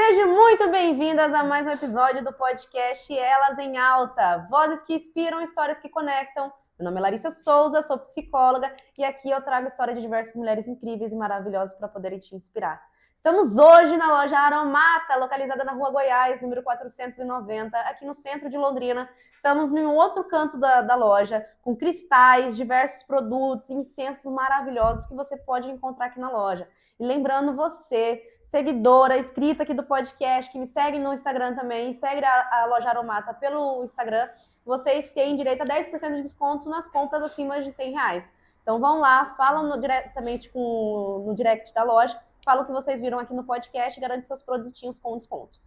Sejam muito bem-vindas a mais um episódio do podcast Elas em Alta. Vozes que inspiram, histórias que conectam. Meu nome é Larissa Souza, sou psicóloga e aqui eu trago história de diversas mulheres incríveis e maravilhosas para poderem te inspirar. Estamos hoje na loja Aromata, localizada na Rua Goiás, número 490, aqui no centro de Londrina. Estamos em um outro canto da loja, com cristais, diversos produtos, incensos maravilhosos que você pode encontrar aqui na loja. E lembrando você, seguidora, inscrita aqui do podcast, que me segue no Instagram também, segue a loja Aromata pelo Instagram, vocês têm direito a 10% de desconto nas compras acima de R$100. Então vão lá, falam diretamente no direct da loja, falam o que vocês viram aqui no podcast e garantem seus produtinhos com desconto.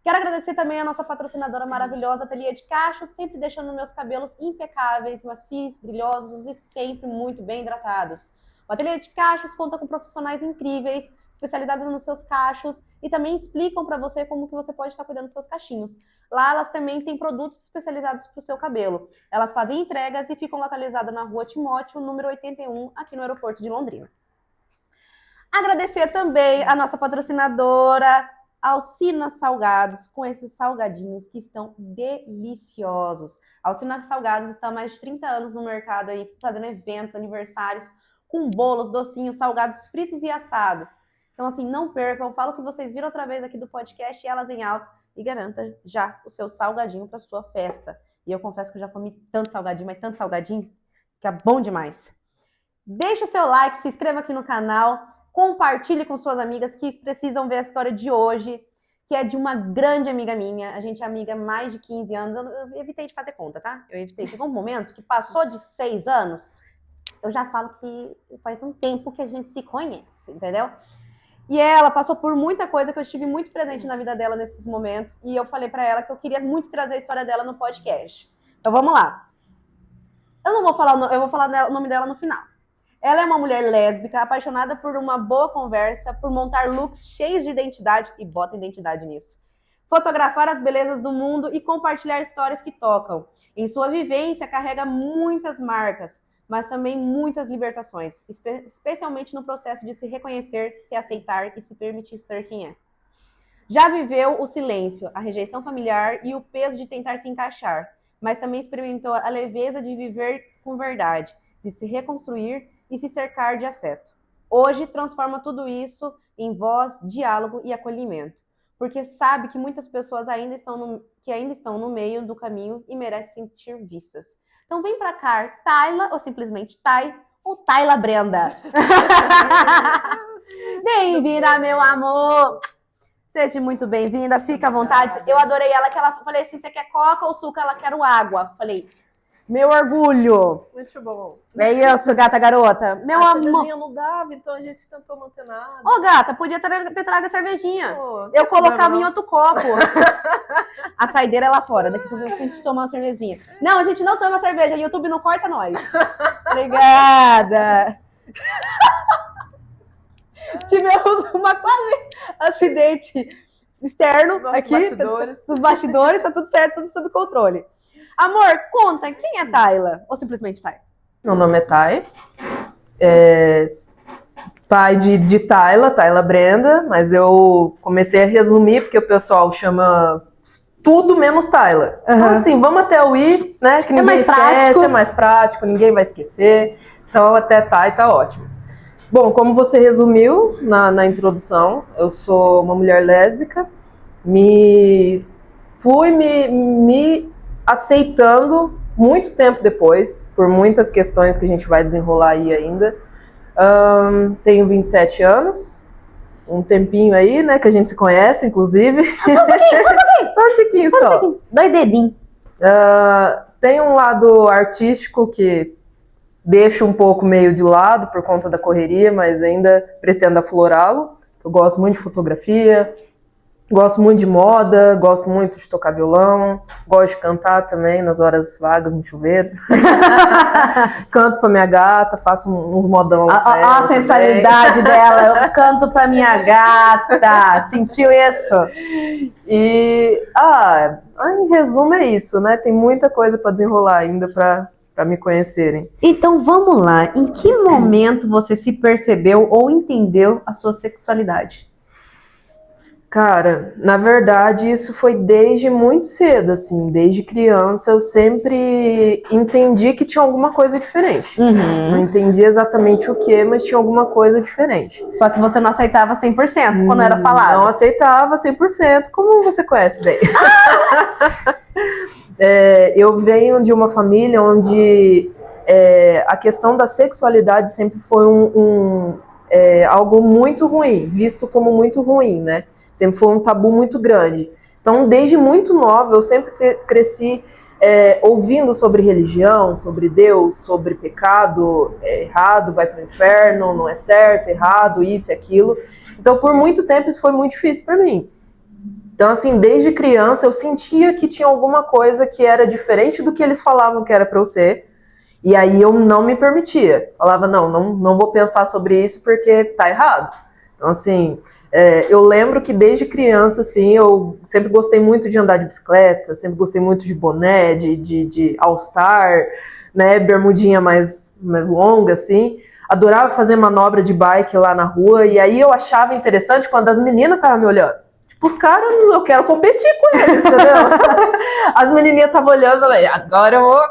Quero agradecer também a nossa patrocinadora maravilhosa, Ateliê de Cachos, sempre deixando meus cabelos impecáveis, macios, brilhosos e sempre muito bem hidratados. O Ateliê de Cachos conta com profissionais incríveis, especializados nos seus cachos e também explicam para você como que você pode estar cuidando dos seus cachinhos. Lá elas também têm produtos especializados para o seu cabelo. Elas fazem entregas e ficam localizadas na Rua Timóteo, número 81, aqui no aeroporto de Londrina. Agradecer também a nossa patrocinadora, Alcina Salgados, com esses salgadinhos que estão deliciosos. A Alcina Salgados está há mais de 30 anos no mercado aí, fazendo eventos, aniversários, com bolos, docinhos, salgados fritos e assados. Então, assim, não percam, falo que vocês viram outra vez aqui do podcast Elas em Alta e garanta já o seu salgadinho para sua festa. E eu confesso que eu já comi tanto salgadinho, mas tanto salgadinho, que é bom demais. Deixa o seu like, se inscreva aqui no canal, compartilhe com suas amigas que precisam ver a história de hoje, que é de uma grande amiga minha. A gente é amiga há mais de 15 anos. Eu evitei de fazer conta, tá? Chegou um momento que passou de 6 anos, eu já falo que faz um tempo que a gente se conhece, entendeu? E ela passou por muita coisa que eu estive muito presente na vida dela nesses momentos. E eu falei pra ela que eu queria muito trazer a história dela no podcast. Então vamos lá. Eu vou falar o nome dela no final. Ela é uma mulher lésbica, apaixonada por uma boa conversa, por montar looks cheios de identidade, e bota identidade nisso. Fotografar as belezas do mundo e compartilhar histórias que tocam. Em sua vivência, carrega muitas marcas, mas também muitas libertações, especialmente no processo de se reconhecer, se aceitar e se permitir ser quem é. Já viveu o silêncio, a rejeição familiar e o peso de tentar se encaixar, mas também experimentou a leveza de viver com verdade, de se reconstruir e se cercar de afeto. Hoje transforma tudo isso em voz, diálogo e acolhimento, porque sabe que muitas pessoas ainda estão no meio do caminho e merecem sentir vistas. Então vem pra cá, Tayla, ou simplesmente Tay, ou Tayla Brenda. Bem-vinda, meu amor! Seja muito bem-vinda, fica à vontade. Eu adorei ela, que ela falei assim, você quer coca ou suco? Ela quer água. Falei, meu orgulho. Muito bom. É isso, gata garota. Meu amor. A cervejinha não dava, então a gente tentou manter nada. Ô, gata, podia ter trago a cervejinha. Pô, eu colocava em outro copo. A saideira é lá fora. Daqui a pouco a gente toma uma cervejinha. Não, a gente não toma cerveja. YouTube não corta nós. Obrigada. Tivemos uma quase acidente externo aqui. Nos bastidores, tá tudo certo, tudo sob controle. Amor, conta, quem é Tayla? Ou simplesmente Tay? Meu nome é Tay. Tay de Tayla Brenda, mas eu comecei a resumir porque o pessoal chama tudo menos Tayla. Uhum. Então assim, vamos até o I, né? Que ninguém esquece, é mais prático, ninguém vai esquecer. Então até Tay tá ótimo. Bom, como você resumiu na introdução, eu sou uma mulher lésbica, me aceitando muito tempo depois, por muitas questões que a gente vai desenrolar aí ainda. Tenho 27 anos, um tempinho aí, né, que a gente se conhece, inclusive. Só um pouquinho. Só um tiquinho só. 2 dedinhos. Tem um lado artístico que deixo um pouco meio de lado por conta da correria, mas ainda pretendo aflorá-lo. Eu gosto muito de fotografia, gosto muito de moda, gosto muito de tocar violão, gosto de cantar também nas horas vagas no chuveiro. Canto pra minha gata, faço uns modão. A sensualidade dela, eu canto pra minha gata. Sentiu isso? E, em resumo é isso, né? Tem muita coisa pra desenrolar ainda pra me conhecerem. Então vamos lá, em que momento você se percebeu ou entendeu a sua sexualidade? Cara, na verdade, isso foi desde muito cedo, assim, desde criança eu sempre entendi que tinha alguma coisa diferente. Não entendi exatamente o que, mas tinha alguma coisa diferente. Só que você não aceitava 100% quando era falado. Não aceitava 100%, como você conhece bem. Eu venho de uma família onde a questão da sexualidade sempre foi algo muito ruim, visto como muito ruim, né? Sempre foi um tabu muito grande. Então, desde muito nova, eu sempre cresci ouvindo sobre religião, sobre Deus, sobre pecado, é errado, vai para o inferno, não é certo, errado, isso e aquilo. Então, por muito tempo, isso foi muito difícil para mim. Então, assim, desde criança, eu sentia que tinha alguma coisa que era diferente do que eles falavam que era para eu ser. E aí eu não me permitia. Falava, não vou pensar sobre isso porque tá errado. Então, assim... eu lembro que desde criança, assim, eu sempre gostei muito de andar de bicicleta, sempre gostei muito de boné, de All-Star, né, bermudinha mais longa, assim. Adorava fazer manobra de bike lá na rua, e aí eu achava interessante quando as meninas estavam me olhando. Tipo, os caras, eu quero competir com eles, entendeu? As menininhas estavam olhando, eu falei, agora eu vou...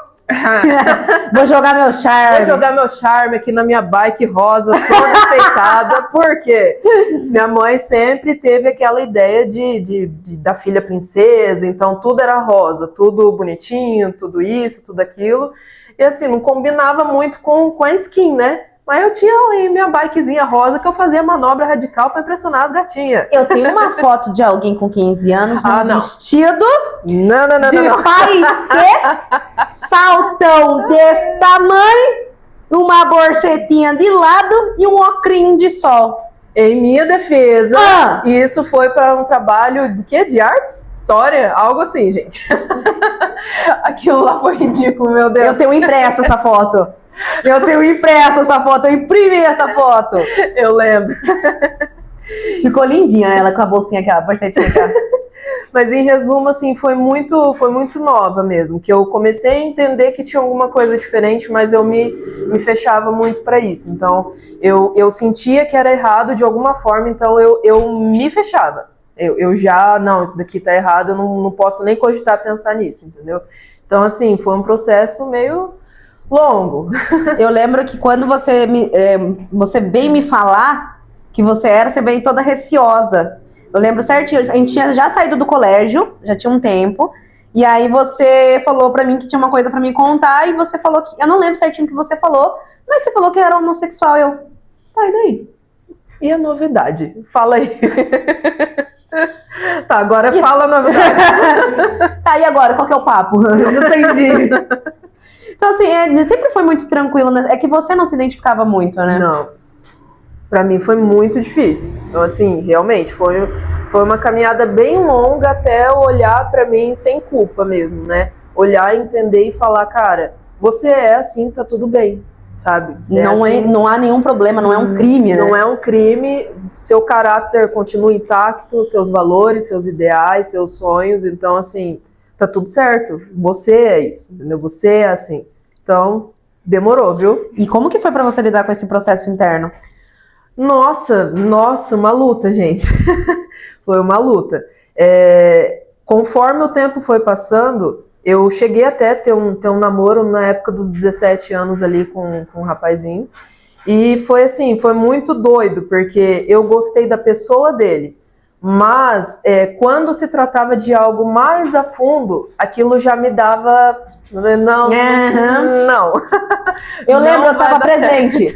Vou jogar meu charme. Vou jogar meu charme aqui na minha bike rosa, toda enfeitada. Por quê? Minha mãe sempre teve aquela ideia da filha princesa, então tudo era rosa, tudo bonitinho, tudo isso, tudo aquilo. E assim, não combinava muito com a skin, né? Mas eu tinha aí minha bikezinha rosa que eu fazia manobra radical pra impressionar as gatinhas. Eu tenho uma foto de alguém com 15 anos num vestido de paetê, saltão desse tamanho, uma borsetinha de lado e um ocrinho de sol. Em minha defesa, isso foi para um trabalho do quê? De artes? História? Algo assim, gente. Aquilo lá foi ridículo, meu Deus. Eu tenho impresso essa foto. Eu imprimi essa foto. Eu lembro. Ficou lindinha ela com a bolsinha aqui, a borsetinha aqui. Mas em resumo, assim, foi muito nova mesmo, que eu comecei a entender que tinha alguma coisa diferente, mas eu me fechava muito para isso. Então, eu sentia que era errado de alguma forma, então eu me fechava. Eu já, isso daqui tá errado, eu não posso nem cogitar pensar nisso, entendeu? Então, assim, foi um processo meio longo. Eu lembro que quando você veio me falar que você veio toda receosa. Eu lembro certinho, a gente tinha já saído do colégio, já tinha um tempo, e aí você falou pra mim que tinha uma coisa pra me contar, e você falou que, eu não lembro certinho o que você falou, mas você falou que era homossexual, e tá, e daí? E a novidade? Fala aí. Tá, agora fala a novidade. Tá, e agora, qual que é o papo? Eu não entendi. Então assim, sempre foi muito tranquilo, né? É que você não se identificava muito, né? Não. Pra mim foi muito difícil. Então, assim, realmente, foi uma caminhada bem longa até eu olhar pra mim sem culpa mesmo, né? Olhar, entender e falar, cara, você é assim, tá tudo bem, sabe? Não há nenhum problema, não é um crime, né? Não é um crime, seu caráter continua intacto, seus valores, seus ideais, seus sonhos, então, assim, tá tudo certo. Você é isso, entendeu? Você é assim. Então, demorou, viu? E como que foi pra você lidar com esse processo interno? Nossa, uma luta, gente. Foi uma luta. Conforme o tempo foi passando, eu cheguei até ter um namoro na época dos 17 anos ali com um rapazinho. E foi assim, foi muito doido, porque eu gostei da pessoa dele. Mas quando se tratava de algo mais a fundo, aquilo já me dava... Não. Eu lembro, eu estava presente.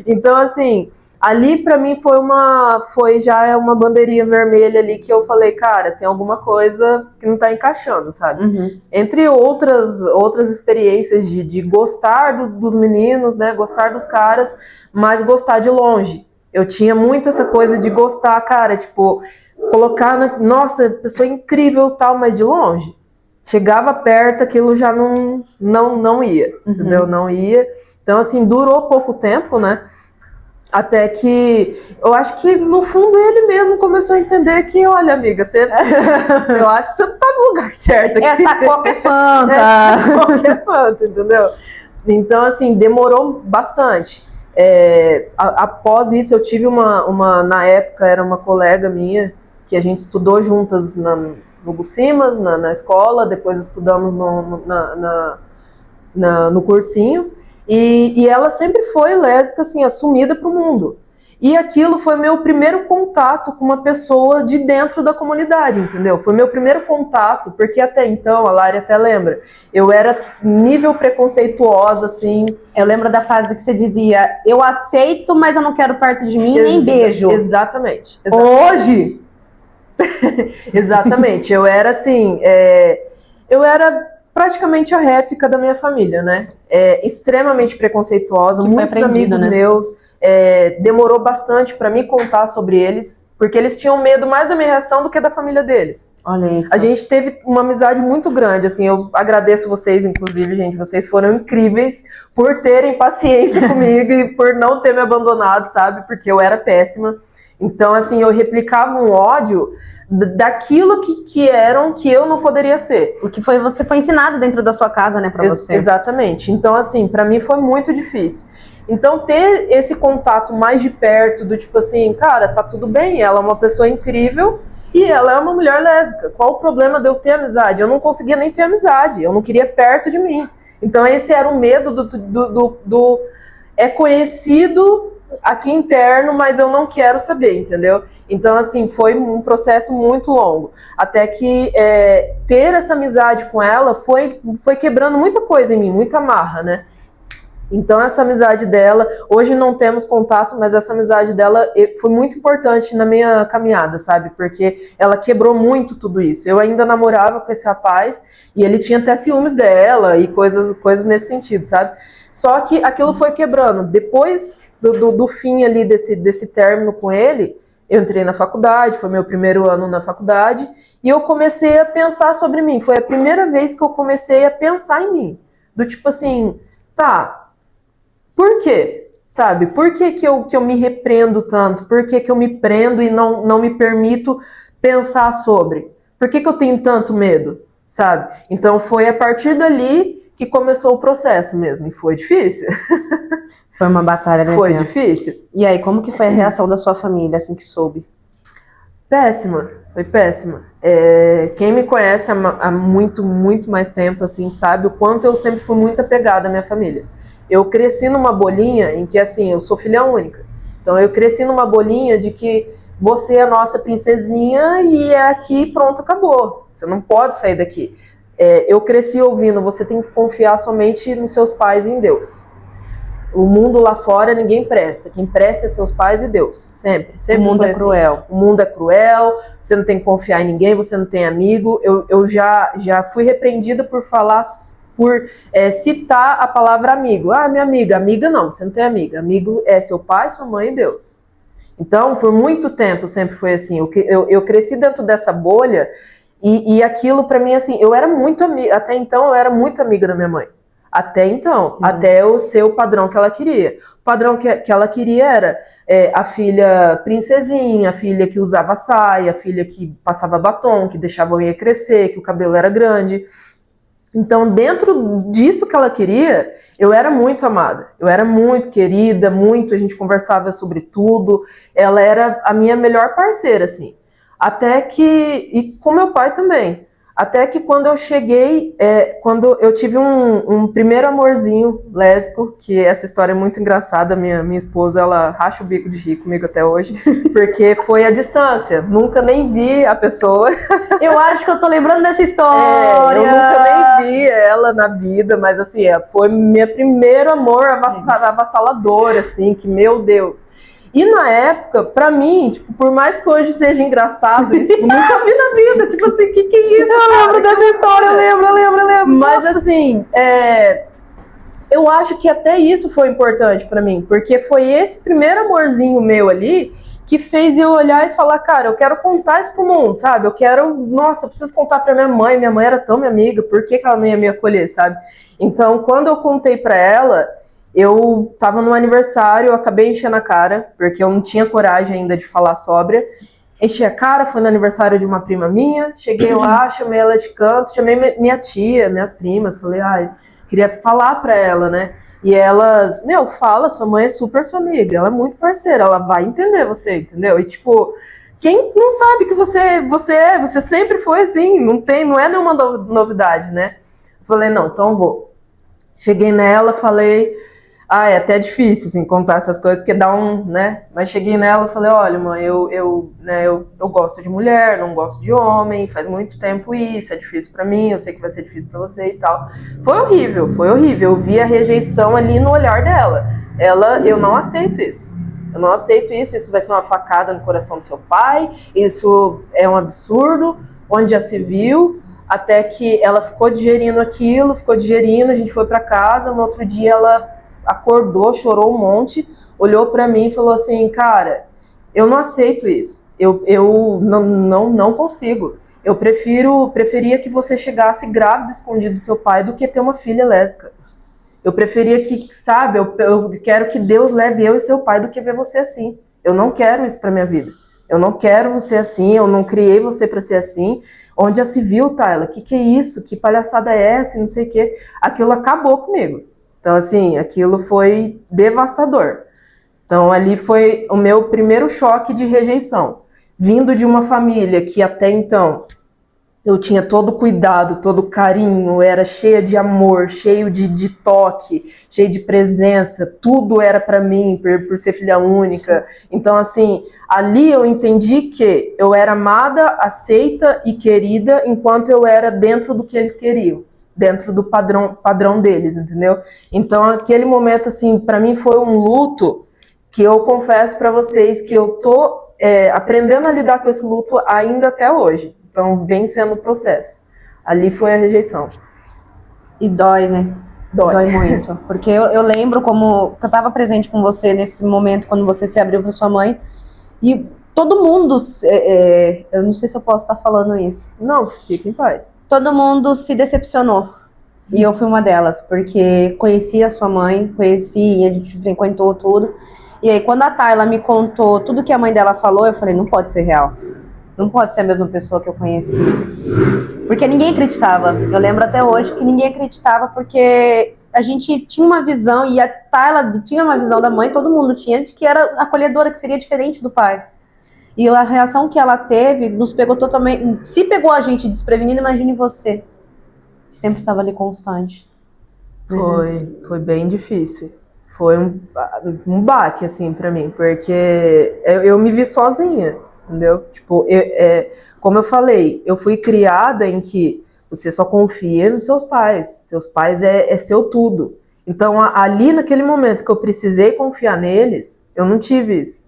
Então, assim... Ali, pra mim, foi já uma bandeirinha vermelha ali que eu falei, cara, tem alguma coisa que não tá encaixando, sabe? Uhum. Entre outras experiências de gostar dos meninos, né? Gostar dos caras, mas gostar de longe. Eu tinha muito essa coisa de gostar, cara, tipo, colocar, nossa, pessoa incrível tal, mas de longe. Chegava perto, aquilo já não ia, entendeu? Não ia. Então, assim, durou pouco tempo, né? Até que, eu acho que no fundo ele mesmo começou a entender que, olha amiga, eu acho que você não tá no lugar certo aqui. Essa coca é fanta. Essa coca é fanta, entendeu? Então, assim, demorou bastante. Após isso, eu tive na época, era uma colega minha, que a gente estudou juntas no Bucimas, na escola, depois estudamos no cursinho, e ela sempre foi lésbica, assim, assumida para o mundo. E aquilo foi meu primeiro contato com uma pessoa de dentro da comunidade, entendeu? Foi meu primeiro contato, porque até então, a Lari até lembra, eu era nível preconceituosa, assim. Eu lembro da fase que você dizia, eu aceito, mas eu não quero perto de mim, nem beijo. Exatamente. Hoje? Exatamente. Eu era assim, eu era praticamente a réplica da minha família, né? Extremamente preconceituosa, muitos amigos meus. Demorou bastante para me contar sobre eles, porque eles tinham medo mais da minha reação do que da família deles. Olha isso. A gente teve uma amizade muito grande, assim, eu agradeço vocês, inclusive, gente, vocês foram incríveis por terem paciência comigo e por não ter me abandonado, sabe? Porque eu era péssima. Então, assim, eu replicava um ódio daquilo que eram que eu não poderia ser. O que você foi ensinado dentro da sua casa, né, pra você. Exatamente. Então, assim, pra mim foi muito difícil. Então, ter esse contato mais de perto, do tipo assim, cara, tá tudo bem, ela é uma pessoa incrível e ela é uma mulher lésbica. Qual o problema de eu ter amizade? Eu não conseguia nem ter amizade, eu não queria perto de mim. Então, esse era o medo é conhecido aqui interno, mas eu não quero saber, entendeu? Então, assim, foi um processo muito longo. Até que ter essa amizade com ela foi quebrando muita coisa em mim, muita amarra, né? Então, essa amizade dela, hoje não temos contato, mas essa amizade dela foi muito importante na minha caminhada, sabe? Porque ela quebrou muito tudo isso. Eu ainda namorava com esse rapaz e ele tinha até ciúmes dela e coisas nesse sentido, sabe? Só que aquilo foi quebrando. Depois do fim ali desse término com ele, eu entrei na faculdade, foi meu primeiro ano na faculdade, e eu comecei a pensar sobre mim. Foi a primeira vez que eu comecei a pensar em mim. Do tipo assim, tá... Por quê? Sabe? Por que eu me repreendo tanto? Por que eu me prendo e não me permito pensar sobre? Por que eu tenho tanto medo? Sabe? Então foi a partir dali que começou o processo mesmo. E foi difícil. Foi uma batalha, né? Foi difícil. E aí, como que foi a reação da sua família assim que soube? Péssima. Foi péssima. Quem me conhece há muito, muito mais tempo, assim, sabe o quanto eu sempre fui muito apegada à minha família. Eu cresci numa bolinha em que, assim, eu sou filha única. Então, eu cresci numa bolinha de que você é a nossa princesinha e é aqui, pronto, acabou. Você não pode sair daqui. Eu cresci ouvindo, você tem que confiar somente nos seus pais e em Deus. O mundo lá fora ninguém presta. Quem presta é seus pais e Deus. Sempre. Sempre o mundo é cruel. Assim. O mundo é cruel, você não tem que confiar em ninguém, você não tem amigo. Eu já fui repreendida por falar... por citar a palavra amigo. Ah, minha amiga. Amiga não, você não tem amiga. Amigo é seu pai, sua mãe e Deus. Então, por muito tempo sempre foi assim. Eu cresci dentro dessa bolha e aquilo pra mim, assim, eu era muito amiga. Até então, eu era muito amiga da minha mãe. Até então. Até eu ser o padrão que ela queria. O padrão que ela queria era a filha princesinha, a filha que usava saia, a filha que passava batom, que deixava a unha crescer, que o cabelo era grande. Então, dentro disso que ela queria, eu era muito amada, eu era muito querida, a gente conversava sobre tudo, ela era a minha melhor parceira, assim. Até que, e com meu pai também, até que quando eu cheguei, quando eu tive um primeiro amorzinho lésbico, que essa história é muito engraçada, minha esposa, ela racha o bico de rir comigo até hoje, porque foi à distância, nunca nem vi a pessoa. Eu acho que eu tô lembrando dessa história. Eu nunca nem vi ela na vida, mas assim, foi meu primeiro amor avassalador, assim, que meu Deus. E na época, pra mim, tipo, por mais que hoje seja engraçado isso, eu nunca vi na vida, tipo assim, que é isso? Eu lembro dessa história, eu lembro. Mas assim, eu acho que até isso foi importante pra mim, porque foi esse primeiro amorzinho meu ali que fez eu olhar e falar, cara, eu quero contar isso pro mundo, sabe? Eu preciso contar pra minha mãe era tão minha amiga, por que ela não ia me acolher, sabe? Então, quando eu contei pra ela, eu tava no aniversário, eu acabei enchendo a cara, porque eu não tinha coragem ainda de falar sóbria. Enchi a cara, foi no aniversário de uma prima minha, cheguei lá, chamei ela de canto, chamei minha tia, minhas primas, falei, queria falar pra ela, né? E elas, fala, sua mãe é super sua amiga, ela é muito parceira, ela vai entender você, entendeu? E tipo, quem não sabe que você sempre foi assim, não é nenhuma novidade, né? Eu falei, não, então eu vou. Cheguei nela, falei, é até difícil, assim, contar essas coisas, porque dá né? Mas cheguei nela e falei, olha, mãe, eu gosto de mulher, não gosto de homem, faz muito tempo isso, é difícil pra mim, eu sei que vai ser difícil pra você e tal. Foi horrível. Eu vi a rejeição ali no olhar dela. Eu não aceito isso. Eu não aceito isso vai ser uma facada no coração do seu pai, isso é um absurdo, onde já se viu, até que ela ficou digerindo aquilo, a gente foi pra casa, no outro dia ela acordou, chorou um monte, olhou pra mim e falou assim, cara, eu não aceito isso, eu não consigo, eu preferia que você chegasse grávida, escondido do seu pai, do que ter uma filha lésbica. Eu preferia que, sabe, eu quero que Deus leve eu e seu pai do que ver você assim. Eu não quero isso pra minha vida. Eu não quero você assim, eu não criei você pra ser assim. Onde já se viu, Tayla? Que é isso? Que palhaçada é essa? Não sei o quê. Aquilo acabou comigo. Então, assim, aquilo foi devastador. Então, ali foi o meu primeiro choque de rejeição. Vindo de uma família que até então eu tinha todo cuidado, todo carinho, era cheia de amor, cheio de toque, cheio de presença, tudo era para mim, por ser filha única. Sim. Então, assim, ali eu entendi que eu era amada, aceita e querida enquanto eu era dentro do que eles queriam, dentro do padrão deles, entendeu? Então, aquele momento, assim, para mim foi um luto que eu confesso para vocês que eu tô aprendendo a lidar com esse luto ainda até hoje. Então, vem sendo o processo. Ali foi a rejeição. E dói, né? Dói muito. Porque eu lembro como eu estava presente com você nesse momento, quando você se abriu para sua mãe. E todo mundo... eu não sei se eu posso estar falando isso. Não, fique em paz. Todo mundo se decepcionou. E eu fui uma delas. Porque conheci a sua mãe, a gente frequentou tudo. E aí, quando a Tayla me contou tudo que a mãe dela falou, eu falei, não pode ser real. Não pode ser a mesma pessoa que eu conheci. Porque ninguém acreditava. Eu lembro até hoje que ninguém acreditava porque a gente tinha uma visão, e a Tayla tinha uma visão da mãe, todo mundo tinha, de que era acolhedora, que seria diferente do pai. E a reação que ela teve nos pegou totalmente... Se pegou a gente desprevenido, imagine você, que sempre estava ali constante. Foi bem difícil. Foi um baque, assim, pra mim, porque eu me vi sozinha. Entendeu? Tipo, como eu falei, eu fui criada em que você só confia nos seus pais. Seus pais é seu tudo. Então, ali naquele momento que eu precisei confiar neles, eu não tive isso.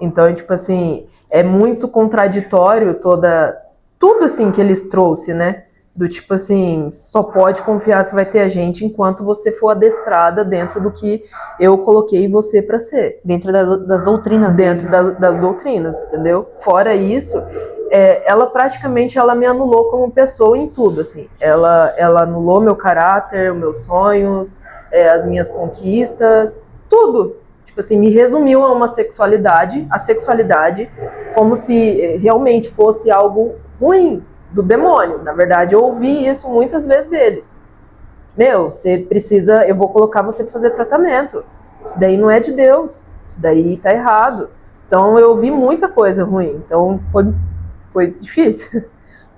Então, tipo assim, é muito contraditório tudo assim que eles trouxeram, né? Do tipo assim, só pode confiar se vai ter a gente enquanto você for adestrada dentro do que eu coloquei você pra ser. Dentro das doutrinas. Dentro das doutrinas, entendeu? Fora isso, ela praticamente me anulou como pessoa em tudo, assim. Ela anulou meu caráter, meus sonhos, as minhas conquistas, tudo. Tipo assim, me resumiu a a sexualidade, como se realmente fosse algo ruim, do demônio. Na verdade, eu ouvi isso muitas vezes deles. Você precisa, eu vou colocar você para fazer tratamento. Isso daí não é de Deus. Isso daí tá errado. Então, eu ouvi muita coisa ruim. Então, foi difícil.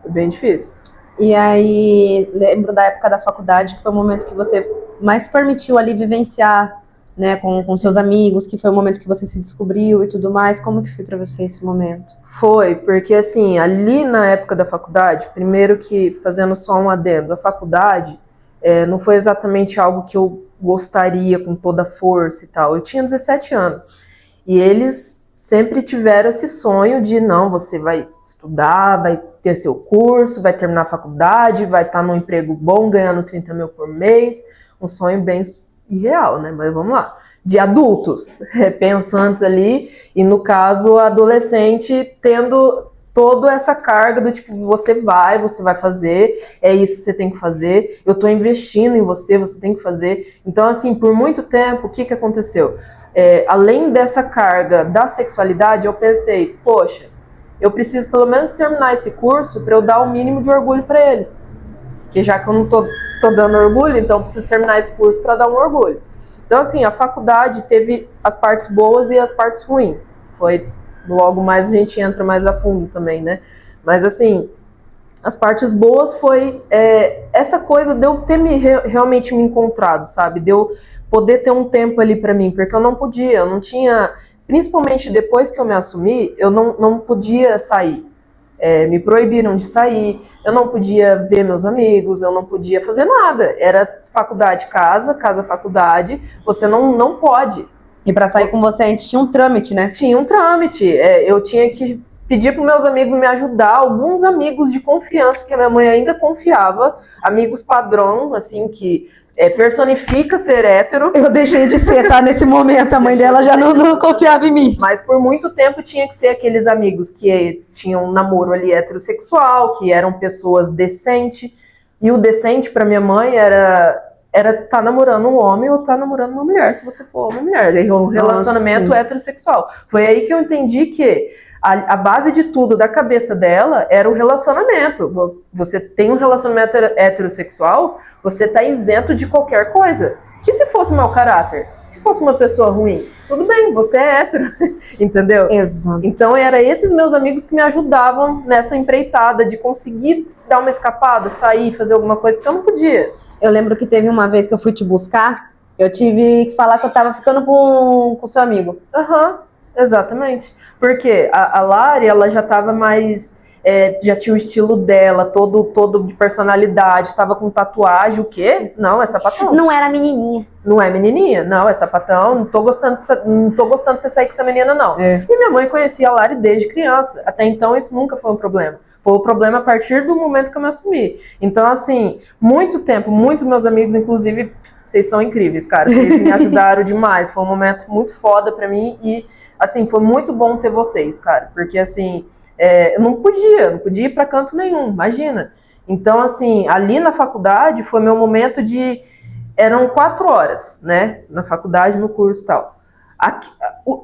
Foi bem difícil. E aí, lembro da época da faculdade, que foi o momento que você mais permitiu ali vivenciar, né, com seus amigos, que foi o momento que você se descobriu e tudo mais. Como que foi pra você esse momento? Foi, porque assim, ali na época da faculdade, primeiro que, fazendo só um adendo, a faculdade não foi exatamente algo que eu gostaria com toda a força e tal. Eu tinha 17 anos, e eles sempre tiveram esse sonho de, não, você vai estudar, vai ter seu curso, vai terminar a faculdade, vai estar num emprego bom, ganhando 30 mil por mês, um sonho bem irreal, né? Mas vamos lá. De adultos, pensantes ali, e no caso, adolescente tendo toda essa carga do tipo, você vai fazer, é isso que você tem que fazer, eu tô investindo em você, você tem que fazer. Então, assim, por muito tempo, o que aconteceu? Além dessa carga da sexualidade, eu pensei, poxa, eu preciso pelo menos terminar esse curso para eu dar o mínimo de orgulho para eles. Que já que eu não tô dando orgulho, então eu preciso terminar esse curso para dar um orgulho. Então, assim, a faculdade teve as partes boas e as partes ruins. Foi logo mais a gente entra mais a fundo também, né? Mas assim, as partes boas foi essa coisa de eu ter realmente me encontrado, sabe? De eu poder ter um tempo ali pra mim, porque eu não podia, eu não tinha, principalmente depois que eu me assumi, eu não podia sair. Me proibiram de sair, eu não podia ver meus amigos, eu não podia fazer nada. Era faculdade, casa, casa, faculdade, você não pode. E pra sair com você, a gente tinha um trâmite, né? Tinha um trâmite, eu tinha que pedir para meus amigos me ajudar, alguns amigos de confiança, que a minha mãe ainda confiava, amigos padrão, assim, que personifica ser hétero. Eu deixei de ser, tá? Nesse momento, a mãe dela já não confiava em mim. Mas por muito tempo tinha que ser aqueles amigos que tinham um namoro ali heterossexual, que eram pessoas decentes. E o decente para minha mãe era tá namorando um homem ou tá namorando uma mulher, se você for uma mulher. Um relacionamento heterossexual. Foi aí que eu entendi que a base de tudo da cabeça dela era o relacionamento. Você tem um relacionamento heterossexual, você tá isento de qualquer coisa. Que se fosse mau caráter, se fosse uma pessoa ruim, tudo bem, você é hétero, entendeu? Exato. Então era esses meus amigos que me ajudavam nessa empreitada de conseguir dar uma escapada, sair, fazer alguma coisa, porque eu não podia. Eu lembro que teve uma vez que eu fui te buscar, eu tive que falar que eu tava ficando com seu amigo. Exatamente. Porque a Lari, ela já tava mais... já tinha o estilo dela, todo de personalidade, tava com tatuagem, o quê? Não, é sapatão. Não era menininha. Não é menininha? Não, é sapatão. Não tô gostando de você sair com essa menina, não. E minha mãe conhecia a Lari desde criança. Até então, isso nunca foi um problema. Foi o problema a partir do momento que eu me assumi. Então, assim, muito tempo, muitos meus amigos, inclusive, vocês são incríveis, cara. Vocês me ajudaram demais. Foi um momento muito foda pra mim e, assim, foi muito bom ter vocês, cara. Porque, assim, eu não podia ir pra canto nenhum, imagina. Então, assim, ali na faculdade foi meu momento de... Eram 4 horas, né? Na faculdade, no curso e tal.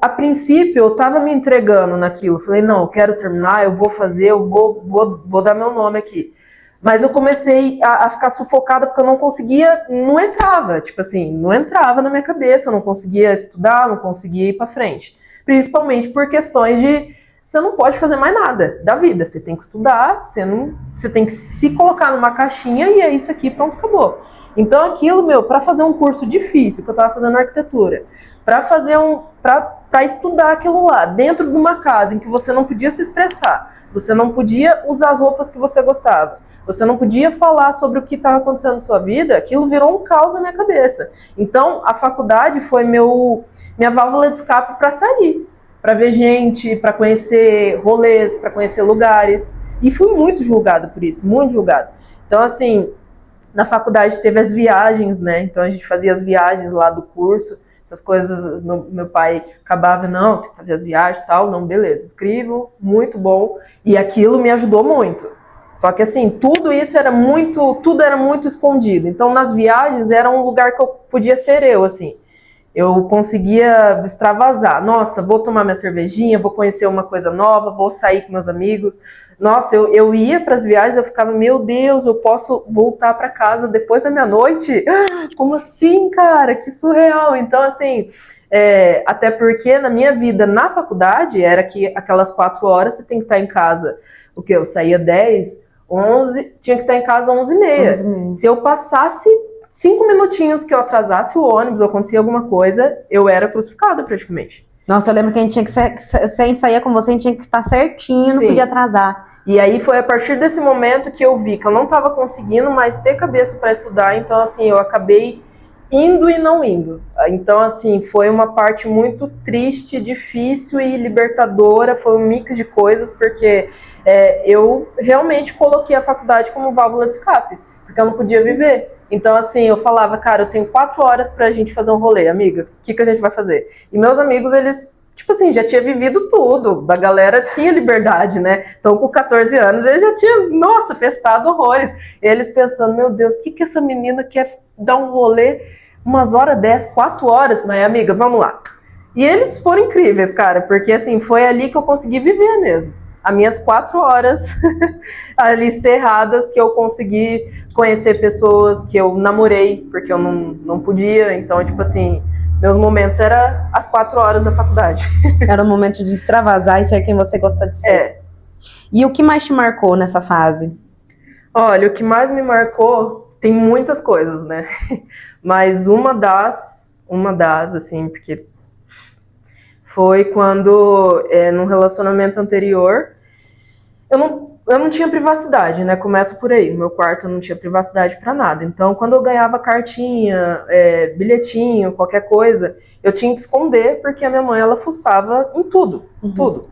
A princípio, eu tava me entregando naquilo. Falei, não, eu quero terminar, eu vou fazer, eu vou dar meu nome aqui. Mas eu comecei a ficar sufocada porque eu não conseguia, não entrava. Tipo assim, não entrava na minha cabeça, eu não conseguia estudar, não conseguia ir pra frente. Principalmente por questões de... Você não pode fazer mais nada da vida. Você tem que estudar, você tem que se colocar numa caixinha e é isso aqui, pronto, acabou. Então aquilo, para fazer um curso difícil, que eu tava fazendo arquitetura, para estudar aquilo lá, dentro de uma casa em que você não podia se expressar, você não podia usar as roupas que você gostava, você não podia falar sobre o que estava acontecendo na sua vida, aquilo virou um caos na minha cabeça. Então a faculdade foi minha válvula de escape para sair, para ver gente, para conhecer rolês, para conhecer lugares. E fui muito julgada por isso, muito julgada. Então, assim, na faculdade teve as viagens, né? Então a gente fazia as viagens lá do curso, essas coisas, meu pai acabava, não, tem que fazer as viagens e tal, não, beleza, incrível, muito bom. E aquilo me ajudou muito. Só que assim, tudo era muito escondido. Então nas viagens era um lugar que eu podia ser eu, assim. Eu conseguia extravasar. Nossa, vou tomar minha cervejinha, vou conhecer uma coisa nova, vou sair com meus amigos. Nossa, eu ia para as viagens, eu ficava, meu Deus, eu posso voltar para casa depois da meia-noite? Como assim, cara? Que surreal. Então, assim, até porque na minha vida na faculdade era que aquelas 4 horas você tem que estar em casa. O quê? Eu saía 10, 11, tinha que estar em casa 11h30. Se eu passasse 5 minutinhos que eu atrasasse o ônibus ou acontecia alguma coisa, eu era crucificada praticamente. Nossa, eu lembro que a gente tinha que se a gente saía com você, a gente tinha que estar certinho, não podia atrasar. E aí foi a partir desse momento que eu vi que eu não estava conseguindo mais ter cabeça para estudar, então assim, eu acabei indo e não indo. Então assim, foi uma parte muito triste, difícil e libertadora, foi um mix de coisas, porque eu realmente coloquei a faculdade como válvula de escape, porque eu não podia viver. Então, assim, eu falava, cara, eu tenho 4 horas pra gente fazer um rolê, amiga, o que a gente vai fazer? E meus amigos, eles, tipo assim, já tinha vivido tudo, a galera tinha liberdade, né? Então, com 14 anos, eles já tinham, nossa, festado horrores. E eles pensando, meu Deus, o que essa menina quer dar um rolê umas horas 10, 4 horas? Mas, amiga, vamos lá. E eles foram incríveis, cara, porque, assim, foi ali que eu consegui viver mesmo. As minhas 4 horas ali cerradas que eu consegui conhecer pessoas que eu namorei, porque eu não podia. Então, tipo assim, Meus momentos eram às 4 horas da faculdade. Era o momento de extravasar e ser quem você gosta de ser. É. E o que mais te marcou nessa fase? Olha, o que mais me marcou, tem muitas coisas, né? Mas uma das, assim, porque foi quando, num relacionamento anterior, eu não tinha privacidade, né? Começa por aí. No meu quarto eu não tinha privacidade pra nada. Então, quando eu ganhava cartinha, bilhetinho, qualquer coisa, eu tinha que esconder, porque a minha mãe, ela fuçava em tudo, tudo.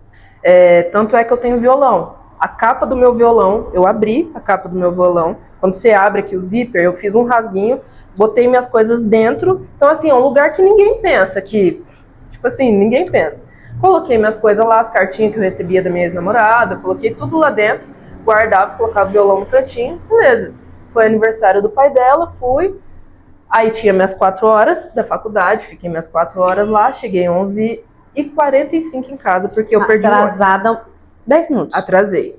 Tanto é que eu tenho violão. A capa do meu violão, eu abri a capa do meu violão. Quando você abre aqui o zíper, eu fiz um rasguinho, botei minhas coisas dentro. Então, assim, é um lugar que ninguém pensa que... Tipo assim, ninguém pensa. Coloquei minhas coisas lá, as cartinhas que eu recebia da minha ex-namorada, coloquei tudo lá dentro, guardava, colocava o violão no cantinho, beleza. Foi aniversário do pai dela, fui. Aí tinha minhas 4 horas da faculdade, fiquei minhas 4 horas lá, cheguei 11h45 em casa, porque eu perdi o ônibus. Atrasada 10 minutos. Atrasei.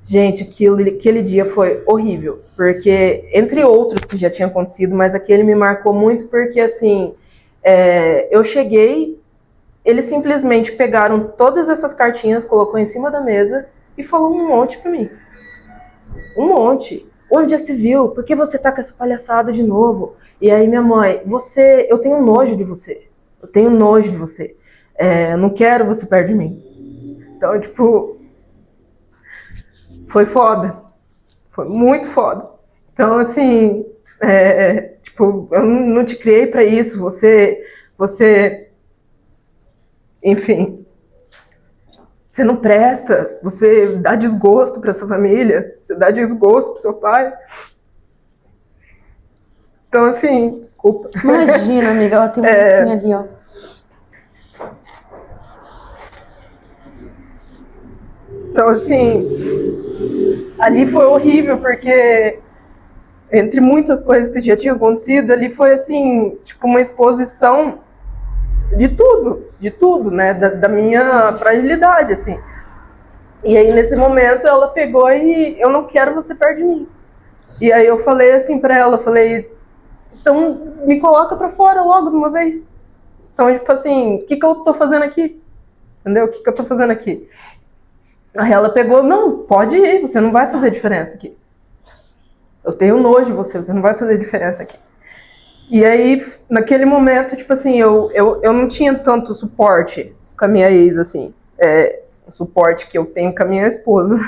Gente, aquele dia foi horrível, porque, entre outros que já tinham acontecido, mas aquele me marcou muito porque, assim, eu cheguei, eles simplesmente pegaram todas essas cartinhas, colocou em cima da mesa e falou um monte pra mim. Um monte. Onde já se viu? Por que você tá com essa palhaçada de novo? E aí minha mãe, eu tenho nojo de você. Eu tenho nojo de você. Eu não quero você perto de mim. Então, tipo, foi foda. Foi muito foda. Então, assim, tipo, eu não te criei pra isso. Você, enfim, você não presta, você dá desgosto pra essa família, você dá desgosto pro seu pai. Então, assim, desculpa. Imagina, amiga, ela tem uma mocinha ali, ó. Então, assim, ali foi horrível, porque entre muitas coisas que já tinham acontecido, ali foi, assim, tipo, uma exposição de tudo, né, da minha fragilidade, assim. E aí, nesse momento, ela pegou e eu não quero você perto de mim. E aí eu falei assim pra ela, então me coloca pra fora logo de uma vez. Então, tipo assim, o que eu tô fazendo aqui? Entendeu? O que eu tô fazendo aqui? Aí ela pegou, não, pode ir, você não vai fazer diferença aqui. Eu tenho nojo de você não vai fazer diferença aqui. E aí, naquele momento, tipo assim, eu não tinha tanto suporte com a minha ex, assim. O suporte que eu tenho com a minha esposa.